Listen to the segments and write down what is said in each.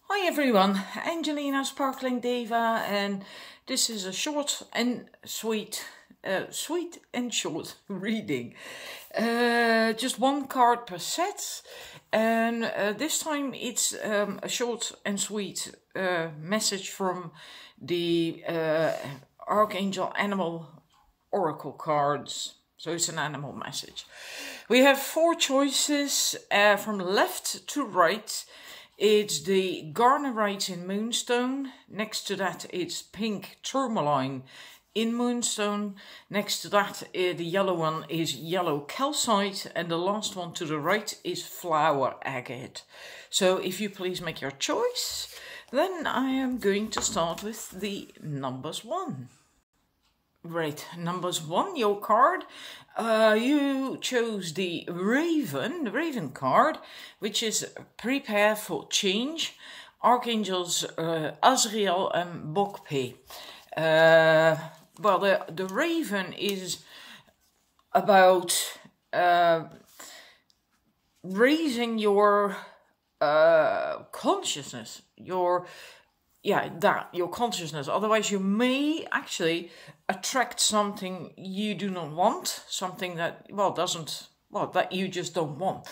Hi everyone, Angelina Sparkling Diva, and this is a short and sweet and short reading. Just one card per set, and this time it's a short and sweet message from the Archangel Animal Oracle cards. So it's an animal message. We have 4 choices from left to right. It's the Garnerite in Moonstone. Next to that, it's pink tourmaline in Moonstone. Next to that, the yellow one is yellow calcite. And the last one to the right is flower agate. So if you please make your choice, then I am going to start with the numbers 1. Right, numbers 1, your card. You chose the Raven card, which is prepare for change. Archangels Azrael and Bokpe. Well, the Raven is about raising your consciousness, your consciousness. Otherwise you may actually attract something you do not want, something that that you just don't want.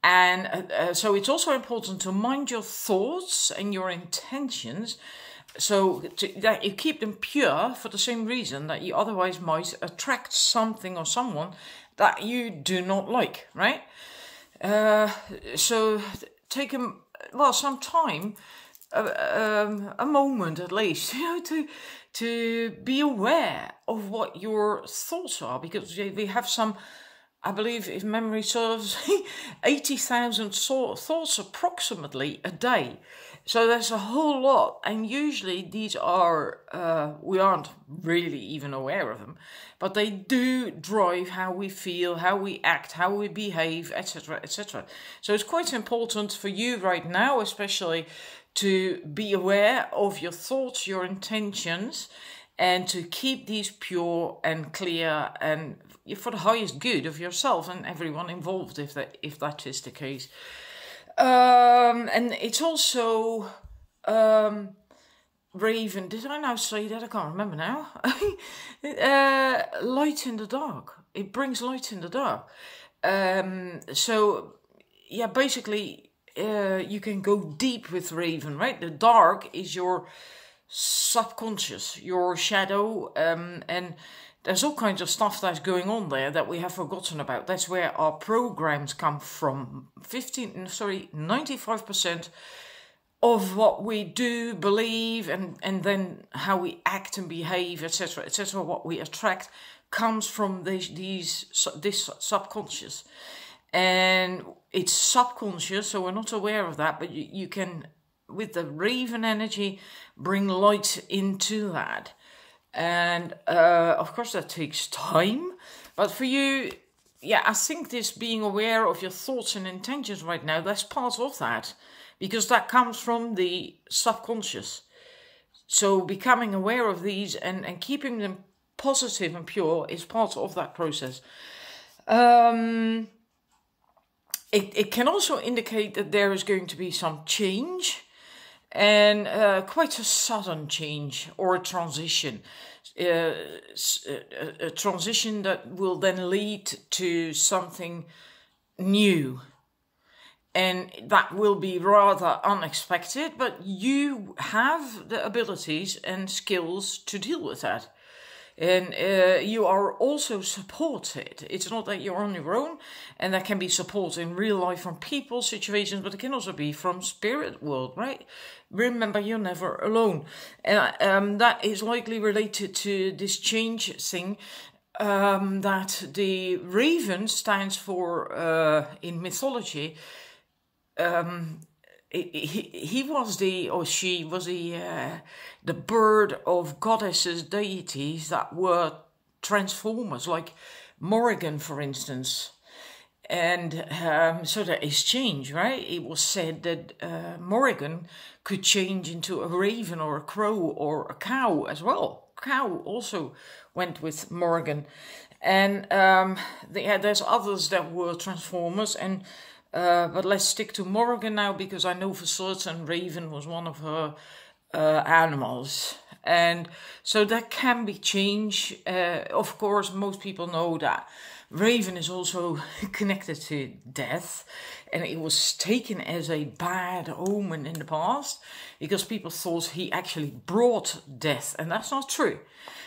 And so it's also important to mind your thoughts and your intentions, so that you keep them pure, for the same reason that you otherwise might attract something or someone that you do not like, right? So take some time, a moment at least, to be aware of what your thoughts are, because we have some, I believe, if memory serves, 80,000 thoughts approximately a day. So there's a whole lot, and usually these are, we aren't really even aware of them, but they do drive how we feel, how we act, how we behave, etc., etc. So it's quite important for you right now, especially, to be aware of your thoughts, your intentions, and to keep these pure and clear and for the highest good of yourself and everyone involved, if that is the case. And it's also Raven. Did I now say that? I can't remember now. Light in the dark. It brings light in the dark. So yeah, basically, you can go deep with Raven, right? The dark is your subconscious, your shadow, and there's all kinds of stuff that's going on there that we have forgotten about. That's where our programs come from. 95% of what we do, believe, and then how we act and behave, etc., etc., what we attract, comes from this subconscious. And it's subconscious, so we're not aware of that, but you can, with the Raven energy, bring light into that. And of course that takes time, but for you, yeah, I think this being aware of your thoughts and intentions right now, that's part of that, because that comes from the subconscious. So becoming aware of these and keeping them positive and pure is part of that process. It can also indicate that there is going to be some change, and quite a sudden change or a transition. A transition that will then lead to something new. And that will be rather unexpected, but you have the abilities and skills to deal with that. And you are also supported. It's not that you're on your own, and that can be support in real life from people, situations, but it can also be from spirit world, right? Remember, you're never alone. And that is likely related to this change thing, that the Raven stands for in mythology. He was she was the bird of goddesses, deities that were transformers, like Morrigan, for instance. And so there is change, right? It was said that Morrigan could change into a raven or a crow or a cow as well. Cow also went with Morrigan. And there's others that were transformers, and But let's stick to Morgan now, because I know for certain Raven was one of her animals. And so that can be changed. Of course, most people know that Raven is also connected to death, and it was taken as a bad omen in the past because people thought he actually brought death, and that's not true.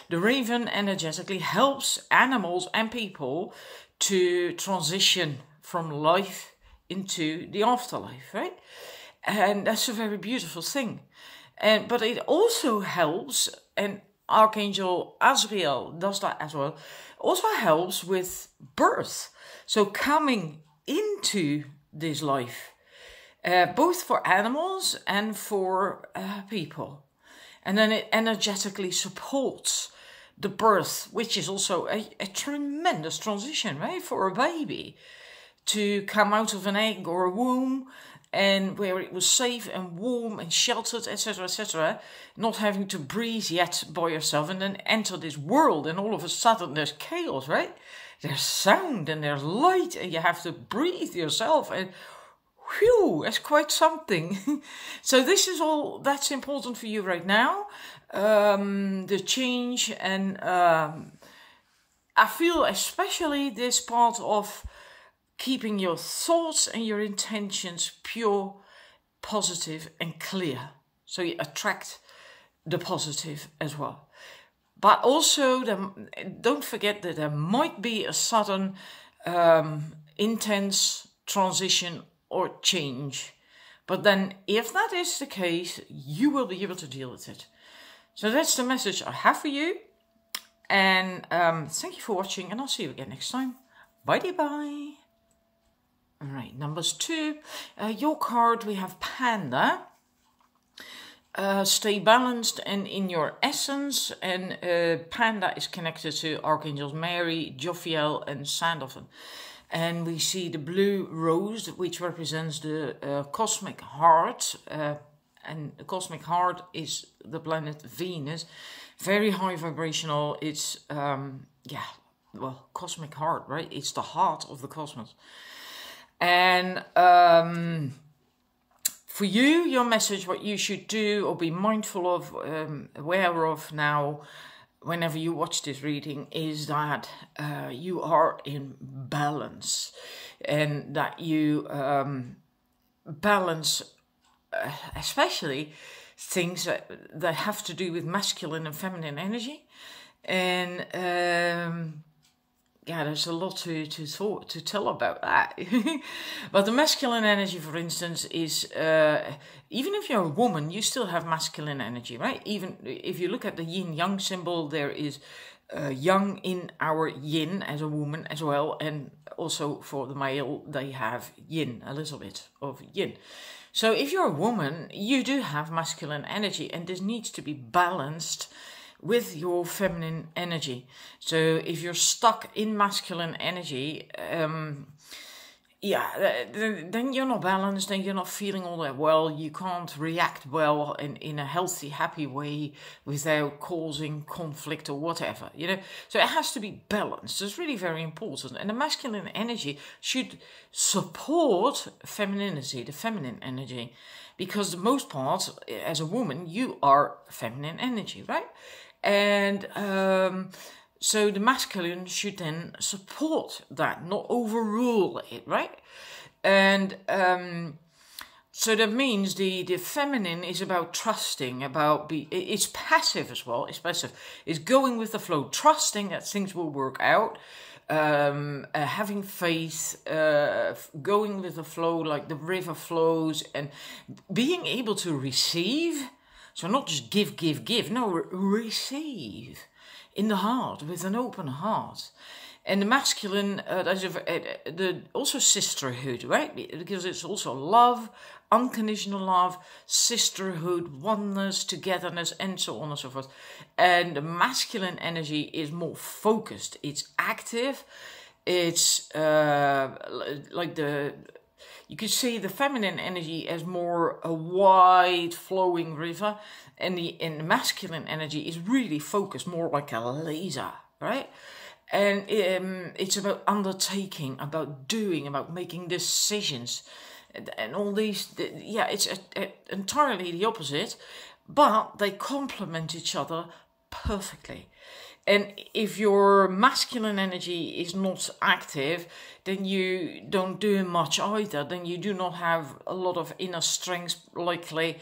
The Raven energetically helps animals and people to transition from life into the afterlife, right? And that's a very beautiful thing. But it also helps, and Archangel Azrael does that as well, also helps with birth. So coming into this life, both for animals and for people. And then it energetically supports the birth, which is also a tremendous transition, right? For a baby to come out of an egg or a womb, and where it was safe and warm and sheltered, etc., not having to breathe yet by yourself, and then enter this world, and all of a sudden there's chaos, right? There's sound and there's light, and you have to breathe yourself, and whew, that's quite something. So this is all that's important for you right now, the change, and I feel especially this part of keeping your thoughts and your intentions pure, positive and clear. So you attract the positive as well. But also, don't forget that there might be a sudden, intense transition or change. But then if that is the case, you will be able to deal with it. So that's the message I have for you. And thank you for watching, and I'll see you again next time. Bye-bye. All right, numbers 2. Your card, we have Panda. Stay balanced and in your essence. And Panda is connected to Archangels Mary, Jophiel and Sandalphon. And we see the blue rose, which represents the cosmic heart. And the cosmic heart is the planet Venus. Very high vibrational. It's, cosmic heart, right? It's the heart of the cosmos. And for you, your message, what you should do or be mindful of, aware of now, whenever you watch this reading, is that you are in balance, and that you balance especially things that have to do with masculine and feminine energy. And there's a lot to tell about that. But the masculine energy, for instance, is even if you're a woman, you still have masculine energy, right? Even if you look at the yin-yang symbol, there is yang in our yin as a woman as well. And also for the male, they have yin, a little bit of yin. So if you're a woman, you do have masculine energy, and this needs to be balanced with your feminine energy. So if you're stuck in masculine energy, then you're not balanced, and you're not feeling all that well. You can't react well in a healthy, happy way without causing conflict or whatever, you know. So it has to be balanced. It's really very important. And the masculine energy should support femininity, the feminine energy, because the most part, as a woman, you are feminine energy, right? And so the masculine should then support that, not overrule it, right? And so that means the feminine is about trusting, it's passive as well, it's passive. It's going with the flow, trusting that things will work out, having faith, going with the flow like the river flows, and being able to receive. So not just give, no, receive in the heart, with an open heart. And the masculine, also sisterhood, right? Because it's also love, unconditional love, sisterhood, oneness, togetherness, and so on and so forth. And the masculine energy is more focused. It's active. It's you could see the feminine energy as more a wide flowing river, and the masculine energy is really focused, more like a laser, right? And it's about undertaking, about doing, about making decisions, and all these. Yeah, it's entirely the opposite, but they complement each other perfectly. And if your masculine energy is not active, then you don't do much either. Then you do not have a lot of inner strength, likely.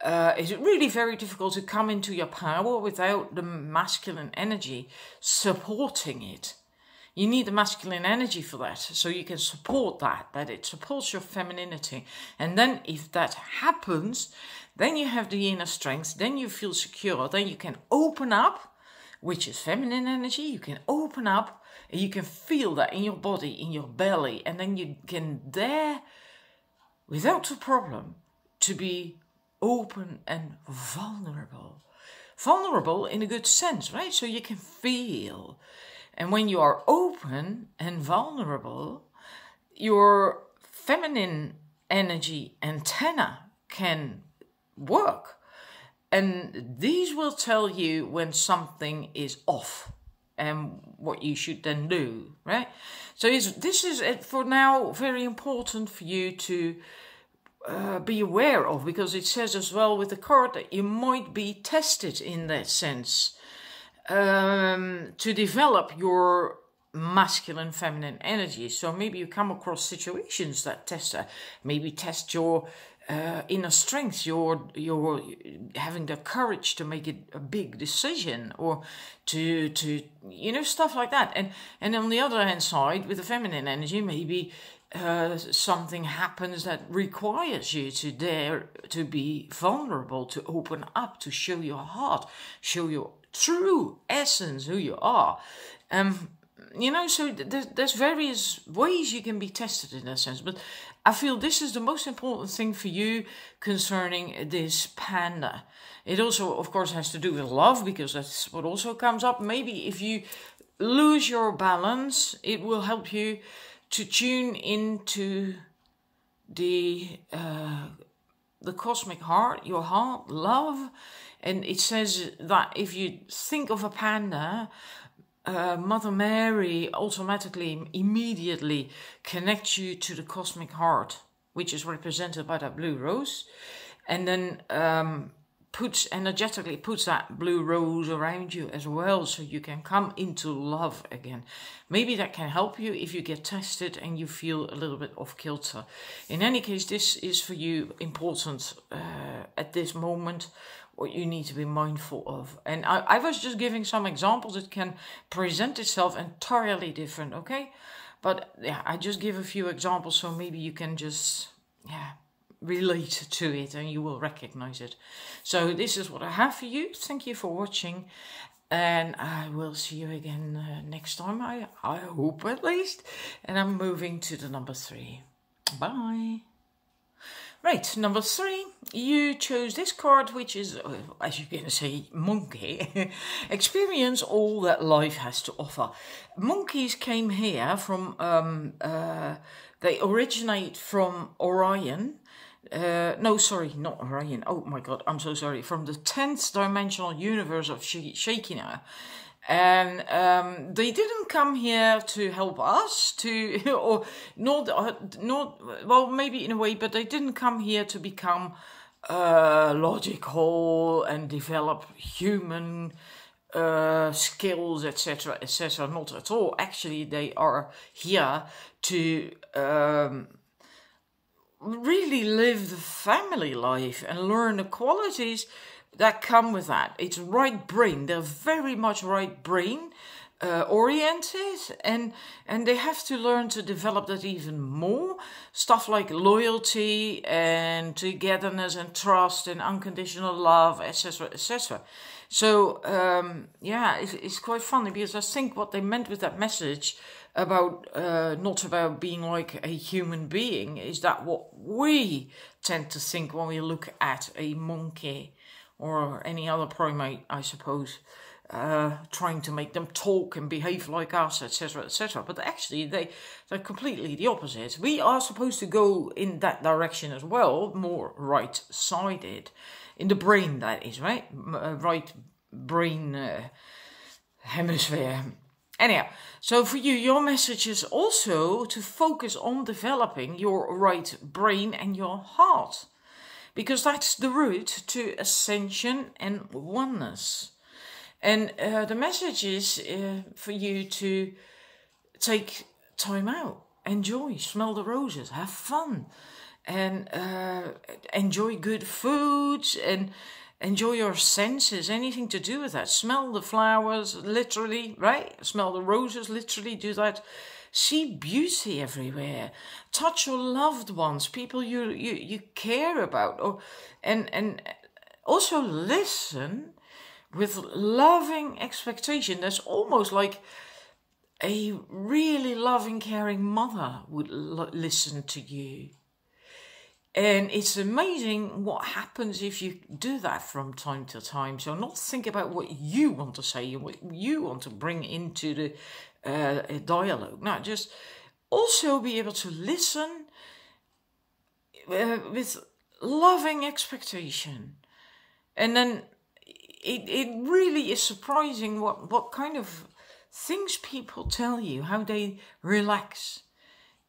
It's really very difficult to come into your power without the masculine energy supporting it. You need the masculine energy for that, so you can support that it supports your femininity. And then if that happens, then you have the inner strength, then you feel secure, then you can open up, which is feminine energy. You can open up and you can feel that in your body, in your belly, and then you can dare, without a problem, to be open and vulnerable. Vulnerable in a good sense, right? So you can feel. And when you are open and vulnerable, your feminine energy antenna can work. And these will tell you when something is off and what you should then do, right? So this is, for now, very important for you to be aware of, because it says as well with the card that you might be tested in that sense to develop your masculine feminine energy. So maybe you come across situations that test that, maybe test your inner strength, your having the courage to make it a big decision, or to stuff like that. And on the other hand side, with the feminine energy, maybe something happens that requires you to dare to be vulnerable, to open up, to show your heart, show your true essence, who you are. So there's various ways you can be tested in that sense, but I feel this is the most important thing for you concerning this panda. It also, of course, has to do with love, because that's what also comes up. Maybe if you lose your balance, it will help you to tune into the cosmic heart, your heart, love. And it says that if you think of a panda, Mother Mary automatically, immediately connects you to the cosmic heart, which is represented by that blue rose, and then energetically puts that blue rose around you as well, so you can come into love again. Maybe that can help you if you get tested and you feel a little bit off kilter. In any case, this is for you important at this moment, what you need to be mindful of. And I was just giving some examples. It can present itself entirely different, okay? But yeah, I just give a few examples, so maybe you can just relate to it and you will recognize it. So this is what I have for you. Thank you for watching, and I will see you again next time, I hope, at least. And I'm moving to the number 3. Bye. Right, number 3, you chose this card, which is, as you can say, monkey. Experience all that life has to offer. Monkeys came here from, they originate from Orion. No, sorry, not Orion. Oh my God, I'm so sorry. From the 10th dimensional universe of Shekinah. And they didn't come here to help us, or not, well, maybe in a way, but they didn't come here to become logical and develop human skills, etc., etc. Not at all. Actually, they are here to really live the family life and learn the qualities that come with that. It's right brain. They're very much right brain oriented, and they have to learn to develop that even more. Stuff like loyalty and togetherness and trust and unconditional love, etc., etc. So it's quite funny, because I think what they meant with that message about not about being like a human being is that what we tend to think when we look at a monkey or any other primate, I suppose, trying to make them talk and behave like us, etc., etc. But actually, they're completely the opposite. We are supposed to go in that direction as well, more right-sided, in the brain, that is, right? Right brain hemisphere. Anyhow, so for you, your message is also to focus on developing your right brain and your heart, because that's the route to ascension and oneness. And the message is for you to take time out, enjoy, smell the roses, have fun, and enjoy good foods, and enjoy your senses, anything to do with that. Smell the flowers, literally, right? Smell the roses, literally do that. See beauty everywhere. Touch your loved ones, people you care about. And also listen with loving expectation. That's almost like a really loving, caring mother would listen to you. And it's amazing what happens if you do that from time to time. So not think about what you want to say and what you want to bring into the dialogue. Now, just also be able to listen with loving expectation. And then it really is surprising what kind of things people tell you, how they relax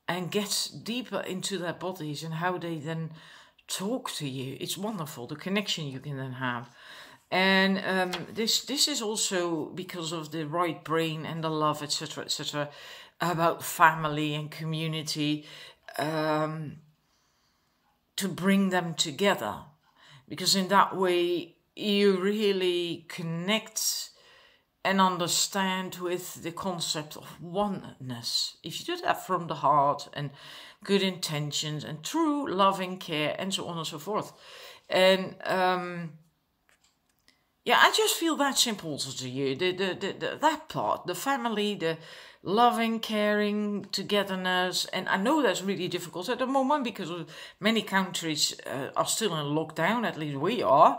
and get deeper into their bodies, and how they then talk to you. It's wonderful, the connection you can then have. And this is also because of the right brain and the love, etc., about family and community, to bring them together. Because in that way, you really connect and understand with the concept of oneness. If you do that from the heart and good intentions and true loving care and so on and so forth. And yeah, I just feel that's important to you. That part, the family, the loving, caring, togetherness. And I know that's really difficult at the moment because many countries are still in lockdown, at least we are.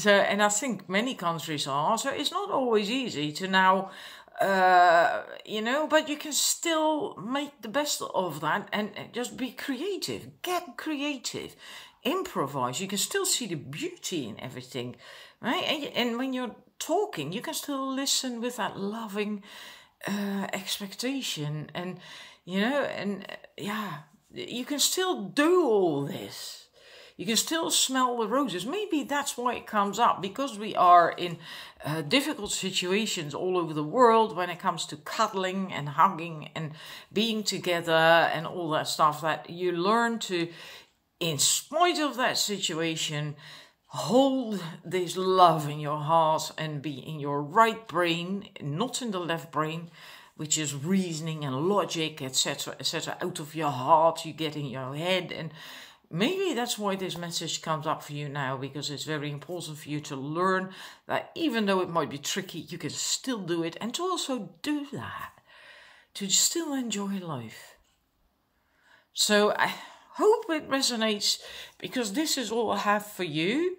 And I think many countries are. So it's not always easy to now, but you can still make the best of that and just be creative. Get creative. Improvise. You can still see the beauty in everything, right? And when you're talking, you can still listen with that loving expectation, and you can still do all this. You can still smell the roses. Maybe that's why it comes up, because we are in difficult situations all over the world when it comes to cuddling and hugging and being together and all that stuff, that you learn to, in spite of that situation, hold this love in your heart and be in your right brain, not in the left brain, which is reasoning and logic, etc., etc. Out of your heart, you get in your head. And maybe that's why this message comes up for you now, because it's very important for you to learn that even though it might be tricky, you can still do it, and to also do that, to still enjoy life. So I hope it resonates, because this is all I have for you.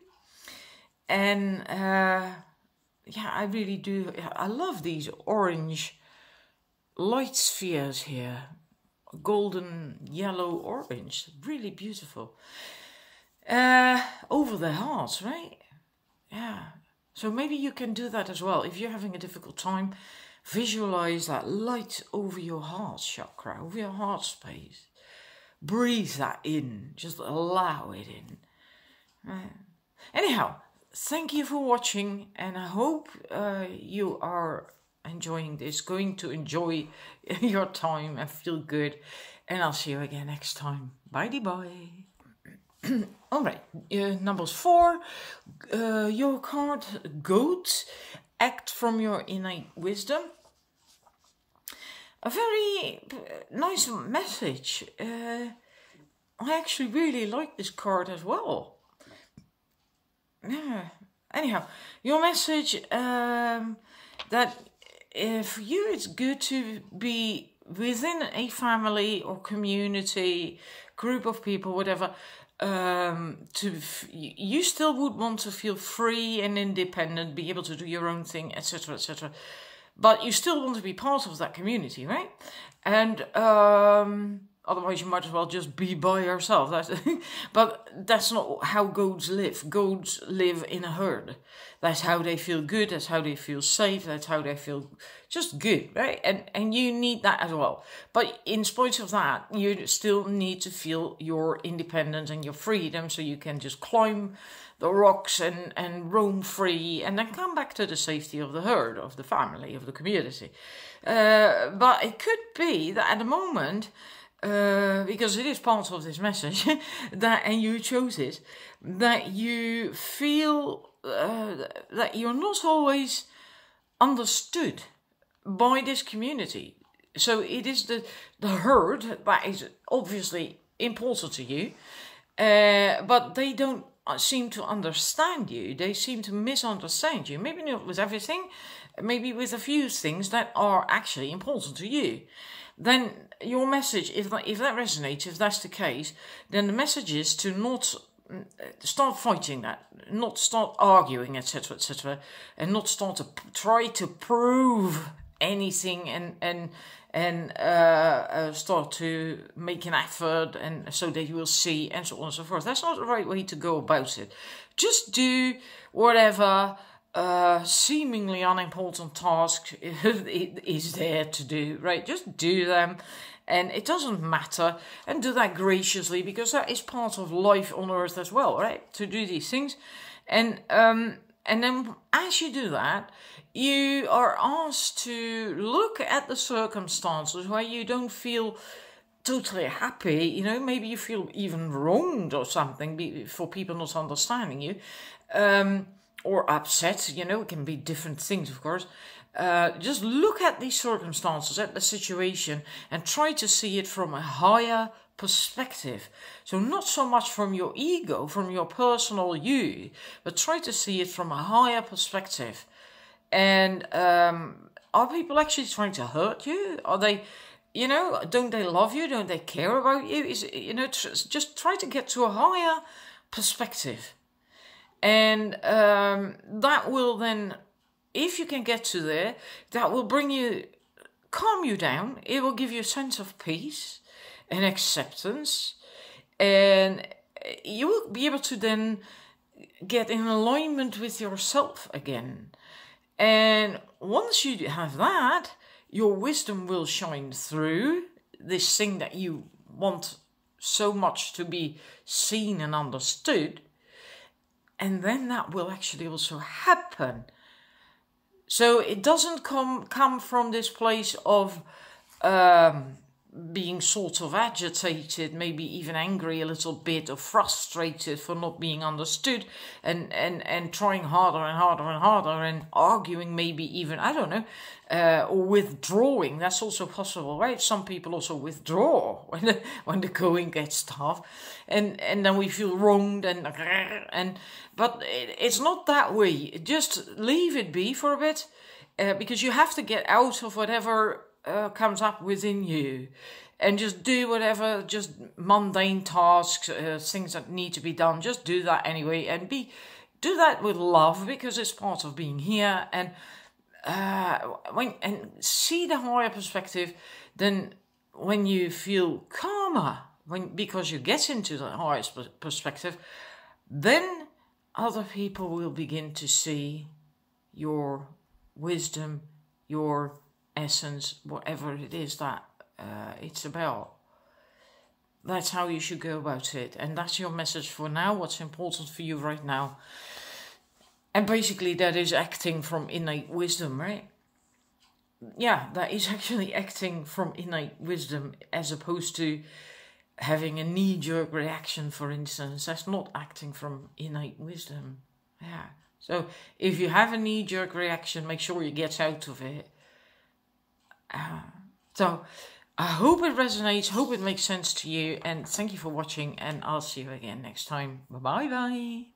And I really do. I love these orange light spheres here. Golden, yellow, orange. Really beautiful. Over the hearts, right? Yeah. So maybe you can do that as well. If you're having a difficult time, visualize that light over your heart chakra, over your heart space. Breathe that in. Just allow it in. Right. Anyhow, thank you for watching, and I hope you are enjoying this, going to enjoy your time and feel good. And I'll see you again next time. Bye-bye. All right, numbers 4, your card, Goat, act from your innate wisdom. A very nice message. I actually really like this card as well. Yeah. Anyhow, your message that for you it's good to be within a family or community, group of people, whatever. You still would want to feel free and independent, be able to do your own thing, etc., etc. But you still want to be part of that community, right? And Otherwise, you might as well just be by yourself. But that's not how goats live. Goats live in a herd. That's how they feel good. That's how they feel safe. That's how they feel just good, right? And you need that as well. But in spite of that, you still need to feel your independence and your freedom, so you can just climb the rocks and roam free, and then come back to the safety of the herd, of the family, of the community. But it could be that at the moment, because it is part of this message, and you chose it, that you feel that you're not always understood by this community. So it is the herd that is obviously important to you, but they don't seem to understand you. They seem to misunderstand you. Maybe not with everything, maybe with a few things that are actually important to you. Then your message, if that resonates, if that's the case, then the message is to not start fighting that, not start arguing, etc., etc., and not start to try to prove anything and start to make an effort, and so that you will see, and so on and so forth. That's not the right way to go about it. Just do whatever seemingly unimportant task is there to do, right? Just do them, and it doesn't matter, and do that graciously, because that is part of life on earth as well, right? To do these things, and then as you do that, you are asked to look at the circumstances where you don't feel totally happy. You know, maybe you feel even wronged or something for people not understanding you, or upset. You know, it can be different things, of course. Just look at these circumstances, at the situation, and try to see it from a higher perspective. So not so much from your ego, from your personal you, but try to see it from a higher perspective. And are people actually trying to hurt you? Are they, you know, don't they love you? Don't they care about you? Just try to get to a higher perspective. And that will then, if you can get to there, that will calm you down. It will give you a sense of peace and acceptance. And you will be able to then get in alignment with yourself again. And once you have that, your wisdom will shine through, this thing that you want so much to be seen and understood. And then that will actually also happen. So it doesn't come from this place of being sort of agitated, maybe even angry a little bit, or frustrated for not being understood, and trying harder and harder and harder, and arguing, maybe even, I don't know, or withdrawing. That's also possible, right? Some people also withdraw when the going gets tough, and then we feel wronged, but it's not that way. Just leave it be for a bit, because you have to get out of whatever comes up within you, and just do whatever, just mundane tasks, things that need to be done. Just do that anyway, and do that with love, because it's part of being here. And see the higher perspective. Then when you feel calmer, because you get into the highest perspective, then other people will begin to see your wisdom, your essence, whatever it is that it's about. That's how you should go about it. And that's your message for now, what's important for you right now. And basically that is acting from innate wisdom, right? Yeah, that is actually acting from innate wisdom, as opposed to having a knee-jerk reaction, for instance. That's not acting from innate wisdom. Yeah. So if you have a knee-jerk reaction, make sure you get out of it. So I hope it resonates, hope it makes sense to you, and thank you for watching, and I'll see you again next time. Bye bye.